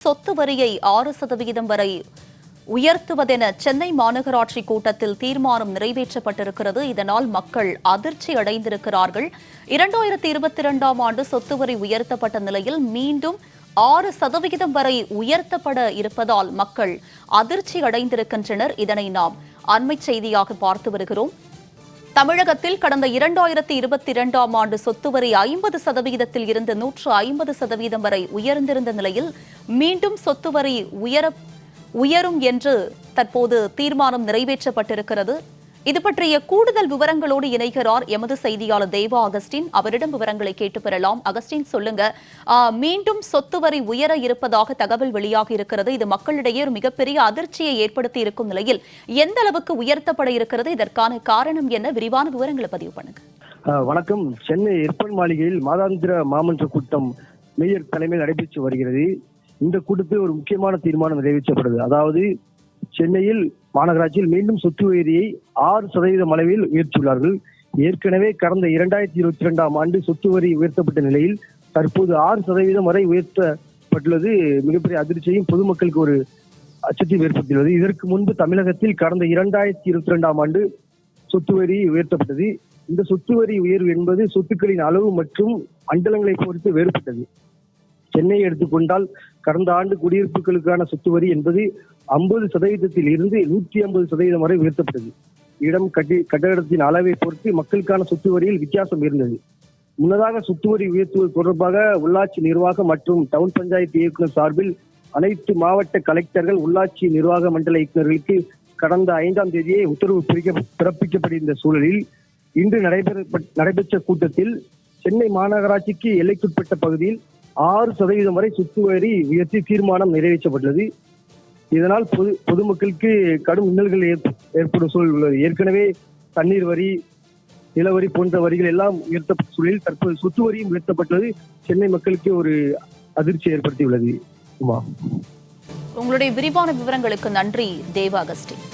சொத்து வரியை 6% வரை உயர்த்துவதென சென்னை மாநகராட்சி கூட்டத்தில் தீர்மானம் நிறைவேற்றப்பட்டிருக்கிறது. இதனால் மக்கள் அதிர்ச்சி அடைந்திருக்கிறார்கள். 2022ஆம் ஆண்டு சொத்து வரி உயர்த்தப்பட்ட நிலையில் மீண்டும் 6% வரை உயர்த்தப்பட இருப்பதால் மக்கள் அதிர்ச்சி அடைந்திருக்கின்றனர். இதனை நாம் அண்மை செய்தியாக பார்த்து வருகிறோம். தமிழகத்தில் கடந்த 2022ஆம் ஆண்டு சொத்து வரி 50%ல் இருந்து 150% வரை உயர்ந்திருந்த நிலையில் மீண்டும் சொத்து வரி உயரும் என்று தற்போது தீர்மானம் நிறைவேற்றப்பட்டிருக்கிறது. இது பற்றிய கூடுதல் விவரங்களோடு இணைகிறார் எமது செய்தியாளர் தேவா அகஸ்டின். அவரிடம் விவரங்களை கேட்டு பெறலாம். அகஸ்டின், சொல்லுங்க, மீண்டும் சொத்து வரி உயர இருப்பதாக தகவல் வெளியாகி இருக்கிறது. இது மக்களிடையே ஒரு மிகப்பெரிய அதிர்ச்சியை ஏற்படுத்தி இருக்கும் நிலையில் எந்த அளவுக்கு உயர்த்தப்பட இருக்கிறது, இதற்கான காரணம் என்ன? விரிவான விவரங்களை பதிவு பண்ணுங்க. வணக்கம். சென்னை எர்பன் மாளிகையில் மாதாந்திர மாமன்ற கூட்டம் மேயர் தலைமையில் நடைபெற்று வருகிறது. இந்த கூட்டத்தில் ஒரு முக்கியமான தீர்மானம் நிறைவேற்றப்படுது. அதாவது சென்னையில் மாநகராட்சியில் மீண்டும் சொத்து வரியை 6% அளவில் உயர்த்தியுள்ளார்கள். ஏற்கனவே கடந்த 2022ஆம் ஆண்டு சொத்து வரி உயர்த்தப்பட்ட நிலையில் தற்போது 6% வரை உயர்த்தப்பட்டுள்ளது மிகப்பெரிய அதிர்ச்சியையும் பொதுமக்களுக்கு ஒரு அச்சத்தையும் ஏற்படுத்தியுள்ளது. இதற்கு முன்பு தமிழகத்தில் கடந்த 2022ஆம் ஆண்டு சொத்து வரி உயர்த்தப்பட்டது. இந்த சொத்து வரி உயர்வு என்பது சொத்துக்களின் அளவு மற்றும் மண்டலங்களை பொறுத்து வேறுபட்டது. சென்னையை எடுத்துக்கொண்டால் கடந்த ஆண்டு குடியிருப்புகளுக்கான சொத்து வரி என்பது 50%ல் இருந்து 150% வரை உயர்த்தப்பட்டது. இடம் கட்டடத்தின் அளவை பொறுத்து மக்களுக்கான சொத்து வரியில் வித்தியாசம் இருந்தது. முன்னதாக சொத்து வரி உயர்த்துவது தொடர்பாக உள்ளாட்சி நிர்வாகம் மற்றும் டவுன் பஞ்சாயத்து இயக்குநர் சார்பில் அனைத்து மாவட்ட கலெக்டர்கள், உள்ளாட்சி நிர்வாக மண்டல இயக்குநர்களுக்கு கடந்த 5ஆம் தேதியே உத்தரவு பிறப்பிக்கப்பட்டிருந்த சூழலில் இன்று நடைபெற்ற கூட்டத்தில் சென்னை மாநகராட்சிக்கு எல்லைக்குட்பட்ட பகுதியில் 6% வரை சொத்து வரி உயர்த்தி தீர்மானம் நிறைவேற்றப்பட்டுள்ளது. இதனால் பொதுமக்களுக்கு கடும் இன்னல்கள் ஏற்படும் சூழல் உள்ளது. ஏற்கனவே தண்ணீர் வரி, நிலவரி போன்ற வரிகள் எல்லாம் உயர்த்தப்பட்ட சூழலில் தற்போது சொத்து வரியும் உயர்த்தப்பட்டது சென்னை மக்களுக்கு ஒரு அதிர்ச்சி ஏற்படுத்தியுள்ளது. உங்களுடைய விரிவான விவரங்களுக்கு நன்றி தேவா அகஸ்டின்.